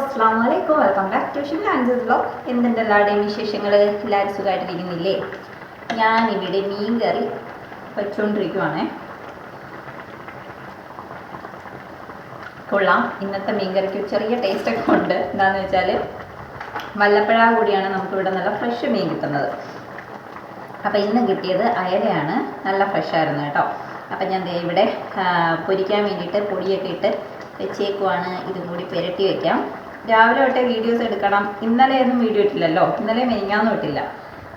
അസ്സാം വലൈക്കും. Welcome back to Shimla and vlog. എന്തുണ്ട് എല്ലാവരുടെയും വിശേഷങ്ങൾ? എല്ലാവരും സുഖമായിട്ടിരിക്കുന്നില്ലേ? ഞാനിവിടെ മീൻ കറി വെച്ചുകൊണ്ടിരിക്കുവാണേ. കൊള്ളാം. ഇന്നത്തെ മീൻ കറിക്ക് ചെറിയ ടേസ്റ്റൊക്കെ ഉണ്ട്. എന്താണെന്ന് വെച്ചാൽ വല്ലപ്പഴ കൂടിയാണ് നമുക്കിവിടെ നല്ല ഫ്രഷ് മീൻ കിട്ടുന്നത്. അപ്പോൾ ഇന്ന് കിട്ടിയത് അയലയാണ്. നല്ല ഫ്രഷായിരുന്നു കേട്ടോ. അപ്പം ഞാൻ ഇവിടെ പൊരിക്കാൻ വേണ്ടിയിട്ട് പൊടിയൊക്കെ ഇട്ട് വെച്ചേക്കുവാണ്. ഇതും കൂടി പുരട്ടി വയ്ക്കാം. രാവിലെ തൊട്ടേ വീഡിയോസ് എടുക്കണം. ഇന്നലെയൊന്നും വീഡിയോ ഇട്ടില്ലല്ലോ. ഇന്നലെ മെനിങ്ങാന്നും ഇട്ടില്ല.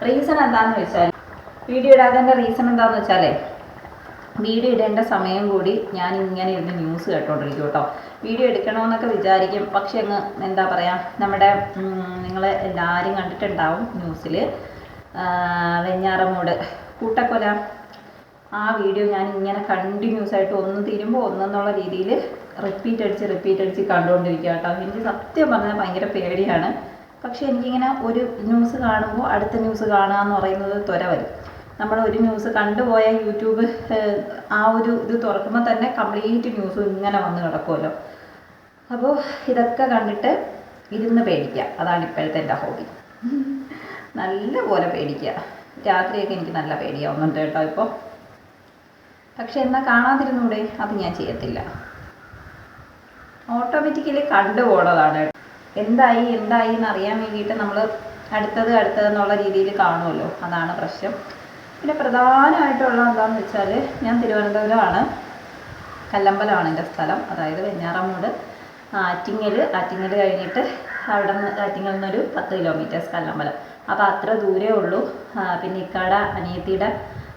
റീസൺ എന്താണെന്ന് വെച്ചാൽ, വീഡിയോ ഇടാത്തതിൻ്റെ റീസൺ എന്താണെന്ന് വെച്ചാൽ, വീഡിയോ ഇടേണ്ട സമയം കൂടി ഞാൻ ഇങ്ങനെ ഇരുന്ന് ന്യൂസ് കേട്ടോണ്ടിരിക്കും കേട്ടോ. വീഡിയോ എടുക്കണമെന്നൊക്കെ വിചാരിക്കും, പക്ഷെ അങ്ങ് എന്താ പറയുക, നമ്മുടെ നിങ്ങൾ എല്ലാവരും കണ്ടിട്ടുണ്ടാവും ന്യൂസിൽ വെഞ്ഞാറമൂട് കൂട്ടക്കൊല. ആ വീഡിയോ ഞാൻ ഇങ്ങനെ കണ്ടിന്യൂസ് ആയിട്ട് ഒന്ന് തീരുമ്പോൾ ഒന്നെന്നുള്ള രീതിയിൽ റിപ്പീറ്റ് അടിച്ച് കണ്ടുകൊണ്ടിരിക്കുക കേട്ടോ. എനിക്ക് സത്യം പറഞ്ഞാൽ ഭയങ്കര പേടിയാണ്. പക്ഷേ എനിക്കിങ്ങനെ ഒരു ന്യൂസ് കാണുമ്പോൾ അടുത്ത ന്യൂസ് കാണുക എന്ന് പറയുന്നത് ത്വര വരും. നമ്മൾ ഒരു ന്യൂസ് കണ്ടുപോയ യൂട്യൂബ് ആ ഒരു ഇത് തുറക്കുമ്പോൾ തന്നെ കംപ്ലീറ്റ് ന്യൂസ് ഇങ്ങനെ വന്ന് കിടക്കുമല്ലോ. അപ്പോൾ ഇതൊക്കെ കണ്ടിട്ട് ഇരുന്ന് പേടിക്കുക. അതാണ് ഇപ്പോഴത്തെ എൻ്റെ ഹോബി. നല്ല പോലെ പേടിക്കുക. രാത്രിയൊക്കെ എനിക്ക് നല്ല പേടിയാവുന്നുണ്ട് കേട്ടോ ഇപ്പോൾ. പക്ഷെ എന്നാൽ കാണാതിരുന്നൂടെ? അത് ഞാൻ ചെയ്യത്തില്ല. ഓട്ടോമാറ്റിക്കലി കണ്ടുപോണതാണ്. എന്തായി എന്നറിയാൻ വേണ്ടിയിട്ട് നമ്മൾ അടുത്തതെന്നുള്ള രീതിയിൽ കാണുമല്ലോ. അതാണ് പ്രശ്നം. പിന്നെ പ്രധാനമായിട്ടുള്ള എന്താണെന്ന് വെച്ചാൽ, ഞാൻ തിരുവനന്തപുരമാണ്. കല്ലമ്പലമാണ് എൻ്റെ സ്ഥലം. അതായത് വെഞ്ഞാറമൂട് ആറ്റിങ്ങൽ കഴിഞ്ഞിട്ട് അവിടെ നിന്ന് ആറ്റിങ്ങൽ നിന്നൊരു 10 കിലോമീറ്റേഴ്സ് കല്ലമ്പലം. അപ്പോൾ അത്ര ദൂരേ ഉള്ളൂ. പിന്നെ ഇക്കാട അനിയത്തിയുടെ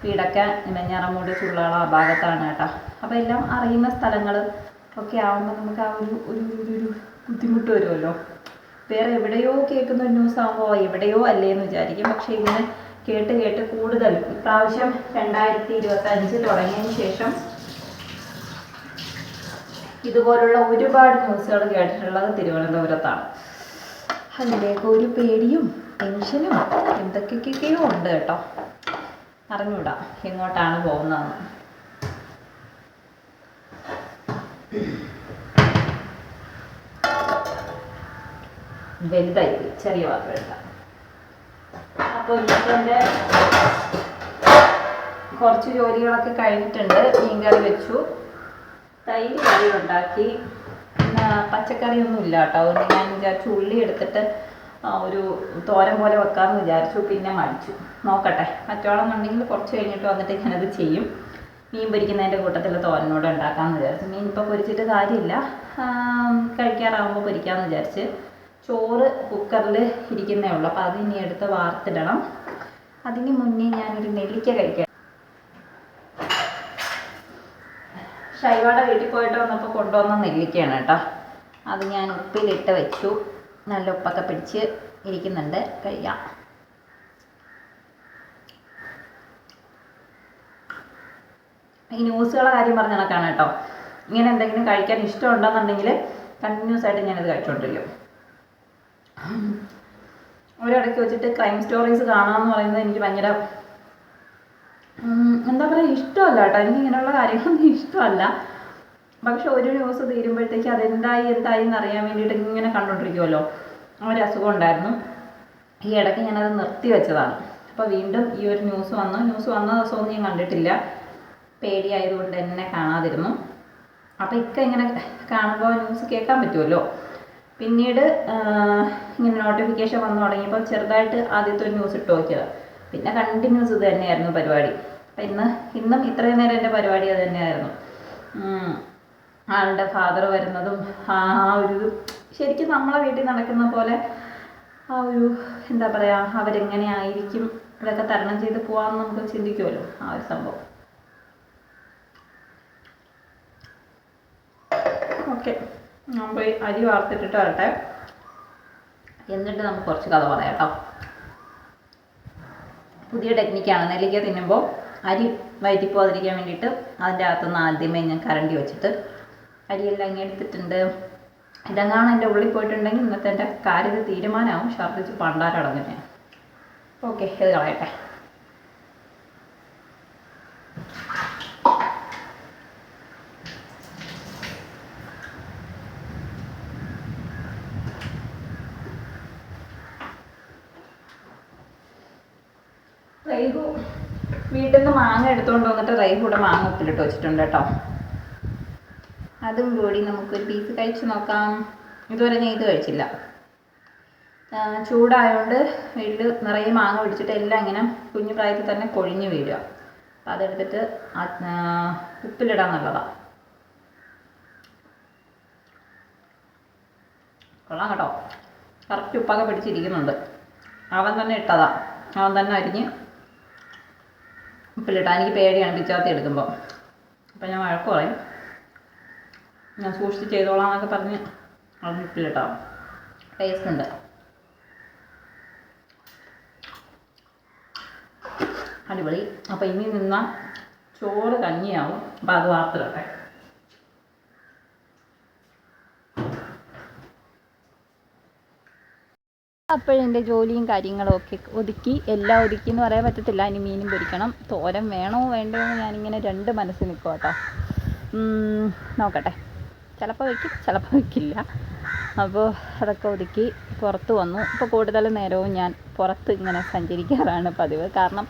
വീടൊക്കെ വെഞ്ഞാറമൂട് ചുള്ളാള ആ ഭാഗത്താണ് കേട്ടോ. അപ്പോൾ എല്ലാം അറിയുന്ന സ്ഥലങ്ങൾ ഒക്കെ ആകുമ്പോൾ നമുക്ക് ആ ഒരു ബുദ്ധിമുട്ട് വരുമല്ലോ. വേറെ എവിടെയോ കേൾക്കുന്ന ഒരു ന്യൂസ് ആകുമ്പോൾ എവിടെയോ അല്ലേ എന്ന് വിചാരിക്കും. പക്ഷേ ഇങ്ങനെ കേട്ട് കൂടുതൽ ഇപ്രാവശ്യം 2025 തുടങ്ങിയതിന് ശേഷം ഇതുപോലുള്ള ഒരുപാട് ന്യൂസുകൾ കേട്ടിട്ടുള്ളത് തിരുവനന്തപുരത്താണ്. അതിലേക്ക് ഒരു പേടിയും ടെൻഷനും എന്തൊക്കെയൊക്കെയോ ഉണ്ട് കേട്ടോ. അറിഞ്ഞൂടാ എങ്ങോട്ടാണ് പോകുന്നതെന്ന്. വലുതായി ചെറിയ വാക്ക് എടുക്കാം. അപ്പോൾ ഇന്നത്തെ കുറച്ച് ജോലികളൊക്കെ കഴിഞ്ഞിട്ടുണ്ട്. മീൻകറി വെച്ചു, തൈര് കറി ഉണ്ടാക്കി. പിന്നെ പച്ചക്കറിയൊന്നും ഇല്ല കേട്ടോ. അതുകൊണ്ട് ഞാൻ വിചാരിച്ചു ഉള്ളി എടുത്തിട്ട് ഒരു തോരൻ പോലെ വെക്കാമെന്ന് വിചാരിച്ചു. പിന്നെ മടിച്ചു. നോക്കട്ടെ, പറ്റോളന്നുണ്ടെങ്കിൽ കുറച്ച് കഴിഞ്ഞിട്ട് വന്നിട്ട് ഞാനത് ചെയ്യും. മീൻ പൊരിക്കുന്നതിൻ്റെ കൂട്ടത്തിൽ തോരനോട് ഉണ്ടാക്കാമെന്ന് വിചാരിച്ചു. മീൻ ഇപ്പോൾ പൊരിച്ചിട്ട് കാര്യമില്ല, കഴിക്കാറാകുമ്പോൾ പൊരിക്കാമെന്ന് വിചാരിച്ച്. ചോറ് കുക്കറിൽ ഇരിക്കുന്നേ ഉള്ളൂ. അപ്പോൾ അത് ഇനി എടുത്ത് വാർത്തിടണം. അതിന് മുന്നേ ഞാനൊരു നെല്ലിക്ക കഴിക്കാം. ഷൈവയുടെ വീട്ടിൽ പോയിട്ട് വന്നപ്പോൾ കൊണ്ടുവന്ന നെല്ലിക്കയാണ് കേട്ടോ. അത് ഞാൻ ഉപ്പിലിട്ട് വെച്ചു. നല്ല ഉപ്പൊക്കെ പിടിച്ച് ഇരിക്കുന്നുണ്ട്. കഴിക്കാം. ഈ ന്യൂസുകളുടെ കാര്യം പറഞ്ഞ കണക്കാണ് കേട്ടോ. ഇങ്ങനെ എന്തെങ്കിലും കഴിക്കാൻ ഇഷ്ടമുണ്ടെന്നുണ്ടെങ്കിൽ കണ്ടിന്യൂസ് ആയിട്ട് ഞാനത് കഴിച്ചുകൊണ്ടിരിക്കും. ഒരിടയ്ക്ക് വെച്ചിട്ട് ക്രൈം സ്റ്റോറീസ് കാണാമെന്ന് പറയുന്നത് എനിക്ക് ഭയങ്കര എന്താ പറയുക, ഇഷ്ടമല്ല കേട്ടോ. എനിക്ക് ഇങ്ങനെയുള്ള കാര്യങ്ങളൊന്നും ഇഷ്ടമല്ല. പക്ഷെ ഒരു ന്യൂസ് തീരുമ്പോഴത്തേക്ക് അതെന്തായി എന്നറിയാൻ വേണ്ടിയിട്ട് ഇങ്ങനെ കണ്ടുകൊണ്ടിരിക്കുമല്ലോ. ഒരു അസുഖം ഉണ്ടായിരുന്നു. ഈ ഇടയ്ക്ക് ഞാനത് നിർത്തി വെച്ചതാണ്. അപ്പോൾ വീണ്ടും ഈ ഒരു ന്യൂസ് വന്ന ദിവസമൊന്നും ഞാൻ കണ്ടിട്ടില്ല. പേടിയായതുകൊണ്ട് എന്നെ കാണാതിരുന്നു. അപ്പോൾ ഇങ്ങനെ കാണുമ്പോൾ ന്യൂസ് കേൾക്കാൻ പറ്റുമല്ലോ. പിന്നീട് ഇങ്ങനെ നോട്ടിഫിക്കേഷൻ വന്നു തുടങ്ങിയപ്പോൾ ചെറുതായിട്ട് ആദ്യത്തെ ഒരു ന്യൂസ് ഇട്ട് നോക്കിയത്. പിന്നെ കണ്ടിന്യൂസ് ഇത് തന്നെയായിരുന്നു പരിപാടി. അപ്പം ഇന്നും ഇത്രയും നേരം എൻ്റെ പരിപാടി അത് തന്നെയായിരുന്നു. ആളുടെ ഫാദർ വരുന്നതും ആ ഒരു ശരിക്കും നമ്മളെ വീട്ടിൽ നടക്കുന്ന പോലെ ആ ഒരു എന്താ പറയുക, അവരെങ്ങനെ ആയിരിക്കും ഇതൊക്കെ തരണം ചെയ്ത് പോകാമെന്ന് നമുക്ക് ചിന്തിക്കുമല്ലോ. ആ ഒരു സംഭവം. ഓക്കെ, ഞാൻ പോയി അരി വാർത്തിട്ടിട്ട് വരട്ടെ. എന്നിട്ട് നമുക്ക് കുറച്ച് കഥ പറയാം കേട്ടോ. പുതിയ ടെക്നിക്കാണ്. നെല്ലിക്ക തിന്നുമ്പോൾ അരി വയറ്റി പോകാതിരിക്കാൻ വേണ്ടിയിട്ട് അതിൻ്റെ അകത്തുനിന്ന് ആദ്യമേ ഞാൻ കരണ്ടി വെച്ചിട്ട് അരിയെല്ലാം ഇങ്ങനെ എടുത്തിട്ടുണ്ട്. ഇതെങ്ങാണ് എൻ്റെ ഉള്ളിൽ പോയിട്ടുണ്ടെങ്കിൽ ഇന്നത്തെ എൻ്റെ കാര്യത്തിൽ തീരുമാനമാവും. ഛർദ്ദിച്ച് പണ്ടാരടങ്ങും ഞാൻ. ഓക്കെ, ഇത് കളയട്ടെ. റൈഹു വീട്ടിൽ നിന്ന് മാങ്ങ എടുത്തുകൊണ്ട് വന്നിട്ട് റൈഹു ഇവിടെ മാങ്ങ ഉപ്പിലിട്ട് വെച്ചിട്ടുണ്ട് കേട്ടോ. അതും കൂടി നമുക്കൊരു പീസ് കഴിച്ച് നോക്കാം. ഇതുവരെ ഞാൻ ഇത് കഴിച്ചില്ല. ചൂടായതുകൊണ്ട് വീട്ടിൽ നിറയെ മാങ്ങ പിടിച്ചിട്ട് എല്ലാം ഇങ്ങനെ കുഞ്ഞു പ്രായത്തിൽ തന്നെ കൊഴിഞ്ഞ് വീഴുക. അപ്പം അതെടുത്തിട്ട് ഉപ്പിലിടാൻ നല്ലതാണ്. കൊള്ളാം കേട്ടോ. കറക്റ്റ് ഉപ്പൊക്കെ പിടിച്ചിരിക്കുന്നുണ്ട്. അവൻ തന്നെ ഇട്ടതാ, അവൻ തന്നെ അരിഞ്ഞ് ഉപ്പിലിട്ടാൽ എനിക്ക് പേടിയാണ് പിച്ചാത്തി എടുക്കുമ്പോൾ. അപ്പം ഞാൻ വഴക്ക് പറയും, ഞാൻ സൂക്ഷിച്ച് ചെയ്തോളാം എന്നൊക്കെ പറഞ്ഞ് അവൻ ഉപ്പിലിട്ടാവും. ടേസ്റ്റ് ഉണ്ട്. അടിപൊളി. അപ്പം ഇനി നിന്നാൽ ചോറ് കഞ്ഞിയാവും. അപ്പം അത് വാർത്തിടട്ടെ. അപ്പോഴെൻ്റെ ജോലിയും കാര്യങ്ങളും ഒക്കെ ഒതുക്കി, എല്ലാം ഒതുക്കി എന്ന് പറയാൻ പറ്റത്തില്ല. ഇനി മീനും പൊരിക്കണം. തോരൻ വേണോ വേണ്ടോ എന്ന് ഞാനിങ്ങനെ രണ്ട് മനസ്സിൽ നിൽക്കും കേട്ടോ. നോക്കട്ടെ, ചിലപ്പോൾ വയ്ക്കും, ചിലപ്പോൾ വയ്ക്കില്ല. അപ്പോൾ അതൊക്കെ ഒതുക്കി പുറത്ത് വന്നു. ഇപ്പോൾ കൂടുതൽ നേരവും ഞാൻ പുറത്ത് ഇങ്ങനെ സഞ്ചരിക്കാറാണ് പതിവ്. കാരണം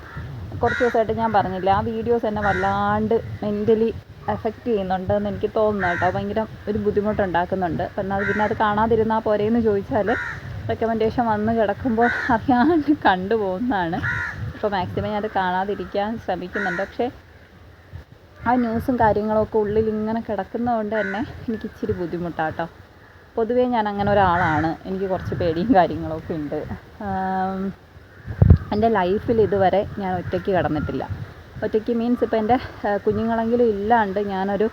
കുറച്ച് ദിവസമായിട്ട് ഞാൻ പറഞ്ഞില്ല, ആ വീഡിയോസ് എന്നെ വല്ലാണ്ട് മെൻ്റലി എഫക്റ്റ് ചെയ്യുന്നുണ്ടെന്ന് എനിക്ക് തോന്നുന്നു കേട്ടോ. ഭയങ്കര ഒരു ബുദ്ധിമുട്ടുണ്ടാക്കുന്നുണ്ട്. പിന്നെ അത് കാണാതിരുന്നാൽ പോരെയെന്ന് ചോദിച്ചാൽ റെക്കമെൻഡേഷൻ വന്ന് കിടക്കുമ്പോൾ അറിയാണ്ട് കണ്ടുപോകുന്നതാണ്. അപ്പോൾ മാക്സിമം ഞാനത് കാണാതിരിക്കാൻ ശ്രമിക്കുന്നുണ്ട്. പക്ഷേ ആ ന്യൂസും കാര്യങ്ങളൊക്കെ ഉള്ളിൽ ഇങ്ങനെ കിടക്കുന്നതുകൊണ്ട് തന്നെ എനിക്ക് ഇച്ചിരി ബുദ്ധിമുട്ടാട്ടോ. പൊതുവേ ഞാൻ അങ്ങനെ ഒരാളാണ്. എനിക്ക് കുറച്ച് പേടിയും കാര്യങ്ങളൊക്കെ ഉണ്ട്. എൻ്റെ ലൈഫിൽ ഇതുവരെ ഞാൻ ഒറ്റയ്ക്ക് കിടന്നിട്ടില്ല. ഒറ്റയ്ക്ക് മീൻസ് ഇപ്പോൾ എൻ്റെ കുഞ്ഞുങ്ങളെങ്കിലും ഇല്ലാണ്ട് ഞാനൊരു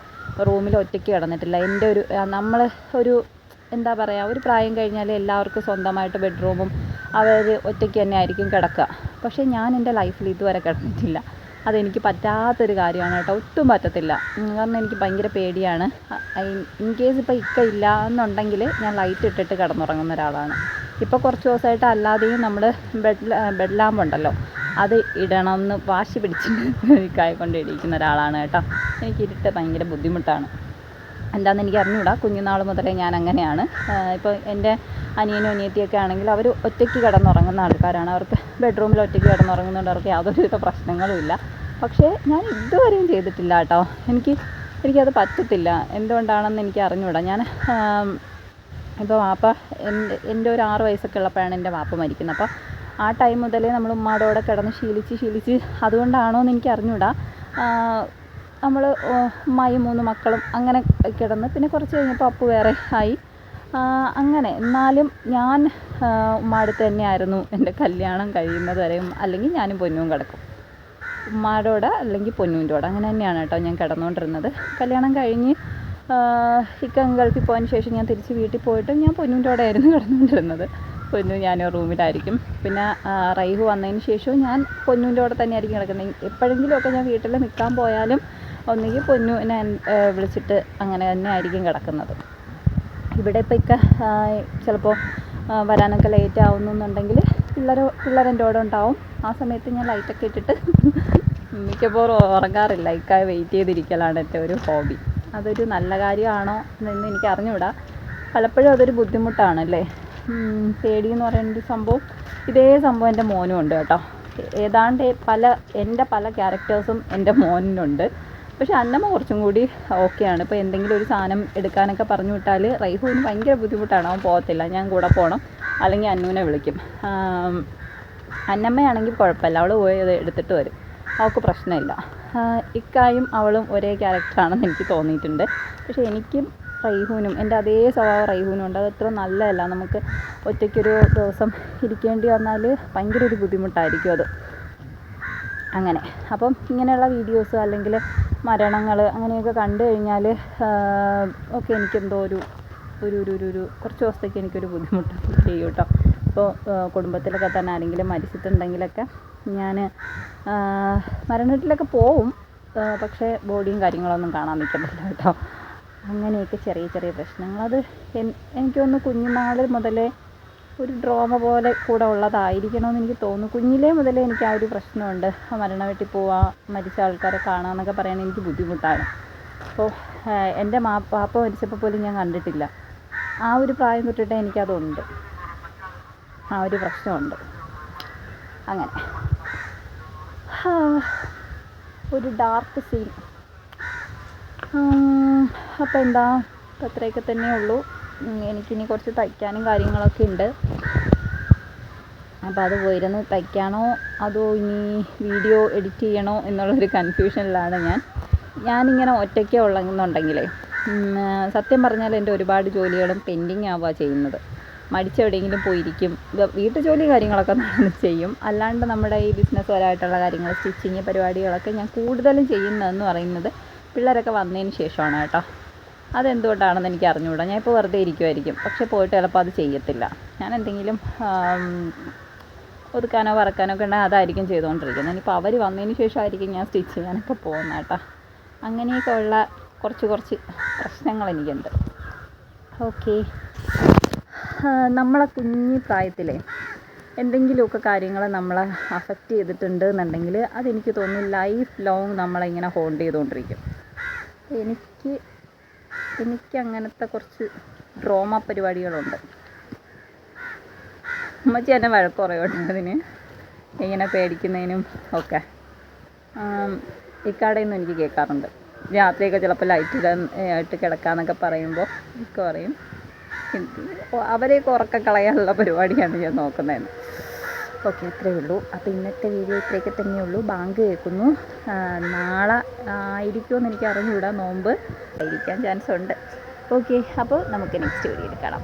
റൂമിൽ ഒറ്റയ്ക്ക് കിടന്നിട്ടില്ല. എൻ്റെ നമ്മൾ എന്താ പറയുക, ഒരു പ്രായം കഴിഞ്ഞാൽ എല്ലാവർക്കും സ്വന്തമായിട്ട് ബെഡ്റൂമും അവർ ഒറ്റയ്ക്ക് തന്നെ ആയിരിക്കും കിടക്കുക. പക്ഷേ ഞാൻ എൻ്റെ ലൈഫിൽ ഇതുവരെ കിടന്നിട്ടില്ല. അതെനിക്ക് പറ്റാത്തൊരു കാര്യമാണ് കേട്ടോ. ഒട്ടും പറ്റത്തില്ല. കാരണം എനിക്ക് ഭയങ്കര പേടിയാണ്. ഇൻ കേസ് ഇപ്പോൾ ഇക്ക ഇല്ല എന്നുണ്ടെങ്കിൽ ഞാൻ ലൈറ്റ് ഇട്ടിട്ട് കിടന്നുറങ്ങുന്ന ഒരാളാണ്. ഇപ്പോൾ കുറച്ച് ദിവസമായിട്ട് അല്ലാതെയും നമ്മൾ ബെഡ് ലാമ്പുണ്ടല്ലോ, അത് ഇടണമെന്ന് വാശി പിടിച്ചിട്ട് ഇക്കായെക്കൊണ്ട് ഇടിക്കുന്ന ഒരാളാണ് കേട്ടോ. എനിക്ക് ഇരുട്ട് ഭയങ്കര ബുദ്ധിമുട്ടാണ്. എന്താണെന്ന് എനിക്ക് അറിഞ്ഞൂടാ. കുഞ്ഞുനാൾ മുതലേ ഞാൻ അങ്ങനെയാണ്. ഇപ്പോൾ എൻ്റെ അനിയനും അനിയത്തിയൊക്കെ ആണെങ്കിൽ അവർ ഒറ്റയ്ക്ക് കിടന്നുറങ്ങുന്ന ആൾക്കാരാണ്. അവർക്ക് ബെഡ്റൂമിൽ ഒറ്റയ്ക്ക് കിടന്നുറങ്ങുന്നതുകൊണ്ട് അവർക്ക് യാതൊരുവിധ പ്രശ്നങ്ങളും ഇല്ല. പക്ഷേ ഞാൻ ഇതുവരെയും ചെയ്തിട്ടില്ല കേട്ടോ. എനിക്കത് പറ്റത്തില്ല. എന്തുകൊണ്ടാണെന്ന് എനിക്ക് അറിഞ്ഞൂടാ. ഞാൻ ഇപ്പോൾ വാപ്പ എൻ്റെ ഒരു 6 വയസ്സൊക്കെ ഉള്ളപ്പോഴാണ് എൻ്റെ വാപ്പ മരിക്കുന്നത്. അപ്പോൾ ആ ടൈം മുതലേ നമ്മൾ ഉമ്മാടോടെ കിടന്ന് ശീലിച്ച് അതുകൊണ്ടാണോ എന്ന് എനിക്ക് അറിഞ്ഞൂടാ. നമ്മൾ ഉമ്മായും 3 മക്കളും അങ്ങനെ കിടന്ന് പിന്നെ കുറച്ച് കഴിഞ്ഞപ്പോൾ അപ്പു വേറെ ആയി. അങ്ങനെ എന്നാലും ഞാൻ ഉമ്മാടുത്ത് തന്നെയായിരുന്നു എൻ്റെ കല്യാണം കഴിയുന്നത് വരെയും. അല്ലെങ്കിൽ ഞാനും പൊന്നും കിടക്കും ഉമ്മാടോടെ, അല്ലെങ്കിൽ പൊന്നൂൻ്റെ കൂടെ. അങ്ങനെ തന്നെയാണ് കേട്ടോ ഞാൻ കിടന്നുകൊണ്ടിരുന്നത്. കല്യാണം കഴിഞ്ഞ് ഇക്ക ഗൾഫിൽ പോയതിന് ശേഷം ഞാൻ തിരിച്ച് വീട്ടിൽ പോയിട്ട് ഞാൻ പൊന്നൂൻ്റെ കൂടെ ആയിരുന്നു കിടന്നുകൊണ്ടിരുന്നത്. പൊന്നു ഞാനോ റൂമിലായിരിക്കും. പിന്നെ റൈഹു വന്നതിന് ശേഷവും ഞാൻ പൊന്നൂൻ്റെ കൂടെ തന്നെയായിരിക്കും കിടക്കുന്നത്. എപ്പോഴെങ്കിലുമൊക്കെ ഞാൻ വീട്ടിൽ നിൽക്കാൻ പോയാലും ഒന്നുകിൽ പൊന്നുവിനെ വിളിച്ചിട്ട് അങ്ങനെ തന്നെ ആയിരിക്കും കിടക്കുന്നത്. ഇവിടെ ഇപ്പോൾ ഇക്ക ചിലപ്പോൾ വരാനൊക്കെ ലേറ്റ് ആവുന്നുണ്ടെങ്കിൽ പിള്ളേരെൻ്റെ കൂടെ ഉണ്ടാവും. ആ സമയത്ത് ഞാൻ ലൈറ്റൊക്കെ ഇട്ടിട്ട് മിക്കപ്പോഴും ഉറങ്ങാറില്ല. ഇക്കായെ വെയിറ്റ് ചെയ്തിരിക്കലാണ് എൻ്റെ ഒരു ഹോബി. അതൊരു നല്ല കാര്യമാണോ എന്ന് എനിക്ക് അറിഞ്ഞുകൂടാ. പലപ്പോഴും അതൊരു ബുദ്ധിമുട്ടാണല്ലേ. പേടിയെന്ന് പറയുന്നൊരു സംഭവം, ഇതേ സംഭവം എൻ്റെ മോനും ഉണ്ട് കേട്ടോ. ഏതാണ്ട് എൻ്റെ പല ക്യാരക്ടേഴ്സും എൻ്റെ മോനിനുണ്ട്. പക്ഷെ അന്നമ്മ കുറച്ചും കൂടി ഓക്കെയാണ്. ഇപ്പോൾ എന്തെങ്കിലും ഒരു സാധനം എടുക്കാനൊക്കെ പറഞ്ഞു വിട്ടാൽ റൈഹുവിന് ഭയങ്കര ബുദ്ധിമുട്ടാണ്. അവൻ പോകത്തില്ല, ഞാൻ കൂടെ പോകണം, അല്ലെങ്കിൽ അന്നൂനെ വിളിക്കും. അന്നമ്മയാണെങ്കിൽ കുഴപ്പമില്ല, അവൾ പോയി അത് എടുത്തിട്ട് വരും, അവൾക്ക് പ്രശ്നമില്ല. ഇക്കായും അവളും ഒരേ ക്യാരക്ടറാണെന്ന് എനിക്ക് തോന്നിയിട്ടുണ്ട്. പക്ഷേ എനിക്കും റൈഹുവിനും എൻ്റെ അതേ സ്വഭാവം റൈഹുവിനും ഉണ്ട്. അത് അത്ര നല്ലതല്ല. നമുക്ക് ഒറ്റയ്ക്കൊരു ദിവസം ഇരിക്കേണ്ടി വന്നാൽ ഭയങ്കര ഒരു ബുദ്ധിമുട്ടായിരിക്കും അത്. അങ്ങനെ അപ്പം ഇങ്ങനെയുള്ള വീഡിയോസ് അല്ലെങ്കിൽ മരണങ്ങൾ അങ്ങനെയൊക്കെ കണ്ടു കഴിഞ്ഞാൽ ഒക്കെ എനിക്കെന്തോ ഒരു കുറച്ച് ദിവസത്തേക്ക് എനിക്കൊരു ബുദ്ധിമുട്ട് ചെയ്യും കേട്ടോ. ഇപ്പോൾ കുടുംബത്തിലൊക്കെ തന്നെ ആരെങ്കിലും മരിച്ചിട്ടുണ്ടെങ്കിലൊക്കെ ഞാൻ മരണവീട്ടിലൊക്കെ പോവും. പക്ഷേ ബോഡിയും കാര്യങ്ങളൊന്നും കാണാൻ നിൽക്കുന്നില്ല കേട്ടോ. അങ്ങനെയൊക്കെ ചെറിയ ചെറിയ പ്രശ്നങ്ങൾ. അത് എനിക്കൊന്ന് കുഞ്ഞുനാൾ മുതലേ ഒരു ഡ്രാമ പോലെ കൂടെ ഉള്ളതായിരിക്കണമെന്ന് എനിക്ക് തോന്നുന്നു. കുഞ്ഞിലേ മുതലേ എനിക്ക് ആ ഒരു പ്രശ്നമുണ്ട്. മരണ വീട്ടിൽ പോവുക, മരിച്ച ആൾക്കാരെ കാണുക എന്നൊക്കെ പറയാൻ എനിക്ക് ബുദ്ധിമുട്ടാണ്. അപ്പോൾ എൻ്റെ പാപ്പ മരിച്ചപ്പോൾ പോലും ഞാൻ കണ്ടിട്ടില്ല. ആ ഒരു പ്രായം തൊട്ടിട്ട് എനിക്കതുണ്ട്, ആ ഒരു പ്രശ്നമുണ്ട്. അങ്ങനെ ഒരു ഡാർക്ക് സീൻ. അപ്പോൾ എന്താ, അപ്പോൾ അത്രയൊക്കെ തന്നെ ഉള്ളൂ. എനിക്കിനി കുറച്ച് തയ്ക്കാനും കാര്യങ്ങളൊക്കെ ഉണ്ട്. അപ്പോൾ അത് പോയിരുന്ന് തയ്ക്കാനോ അതോ ഇനി വീഡിയോ എഡിറ്റ് ചെയ്യണോ എന്നുള്ളൊരു കൺഫ്യൂഷനിലാണ് ഞാനിങ്ങനെ ഒറ്റയ്ക്ക് ഉള്ളെന്നുണ്ടെങ്കിലേ സത്യം പറഞ്ഞാൽ എൻ്റെ ഒരുപാട് ജോലികളും പെൻഡിങ് ആവുക ചെയ്യുന്നത്. മടിച്ചെവിടെയെങ്കിലും പോയിരിക്കും. വീട്ടു ജോലി കാര്യങ്ങളൊക്കെ നടന്ന് ചെയ്യും. അല്ലാണ്ട് നമ്മുടെ ഈ ബിസിനസ്സുപരമായിട്ടുള്ള കാര്യങ്ങൾ, സ്റ്റിച്ചിങ് പരിപാടികളൊക്കെ ഞാൻ കൂടുതലും ചെയ്യുന്നതെന്ന് പറയുന്നത് പിള്ളേരൊക്കെ വന്നതിന് ശേഷമാണ് കേട്ടോ. അതെന്തുകൊണ്ടാണെന്ന് എനിക്ക് അറിഞ്ഞുകൂടാ. ഞാൻ ഇപ്പോൾ വെറുതെ ഇരിക്കുമായിരിക്കും, പക്ഷേ പോയിട്ട് ചിലപ്പോൾ അത് ചെയ്യത്തില്ല. ഞാൻ എന്തെങ്കിലും ഒതുക്കാനോ വറക്കാനോ ഒക്കെ ഉണ്ടെങ്കിൽ അതായിരിക്കും ചെയ്തുകൊണ്ടിരിക്കുന്നത്. ഇനിയിപ്പോൾ അവർ വന്നതിന് ശേഷമായിരിക്കും ഞാൻ സ്റ്റിച്ച് ചെയ്യാനൊക്കെ പോകുന്നത് കേട്ടോ. അങ്ങനെയൊക്കെ ഉള്ള കുറച്ച് പ്രശ്നങ്ങൾ എനിക്കുണ്ട്. ഓക്കെ, നമ്മളെ കുഞ്ഞു പ്രായത്തിലെ എന്തെങ്കിലുമൊക്കെ കാര്യങ്ങൾ നമ്മളെ അഫക്റ്റ് ചെയ്തിട്ടുണ്ട് എന്നുണ്ടെങ്കിൽ അതെനിക്ക് തോന്നുന്നു ലൈഫ് ലോങ് നമ്മളിങ്ങനെ ഹോൾഡ് ചെയ്തുകൊണ്ടിരിക്കും. എനിക്ക് അങ്ങനത്തെ കുറച്ച് ഡ്രോമ പരിപാടികളുണ്ട്. ഉമ്മച്ചി എന്നെ വഴക്ക് പറയുന്നുണ്ട് അതിന്, ഇങ്ങനെ പേടിക്കുന്നതിനും ഒക്കെ. ഇക്കാടയിൽ നിന്ന് എനിക്ക് കേൾക്കാറുണ്ട്. രാത്രിയൊക്കെ ചിലപ്പോൾ ലൈറ്റ് ഇട്ട് കിടക്കാമെന്നൊക്കെ പറയുമ്പോൾ ഒക്കെ പറയും അവരെയൊക്കെ ഉറക്കം കളയാനുള്ള പരിപാടിയാണ് ഞാൻ നോക്കുന്നതെന്ന്. ഓക്കെ, അത്രയേ ഉള്ളൂ. അപ്പോൾ ഇന്നത്തെ വീഡിയോ ഇത്രയൊക്കെ തന്നെയുള്ളൂ. ബാങ്ക് കേൾക്കുന്നു. നാളെ ആയിരിക്കുമെന്ന് എനിക്ക് അറിഞ്ഞുകൂടാ, നോമ്പ് ആയിരിക്കാൻ ചാൻസ് ഉണ്ട്. ഓക്കെ, അപ്പോൾ നമുക്ക് നെക്സ്റ്റ് വീഡിയോയിൽ കാണാം.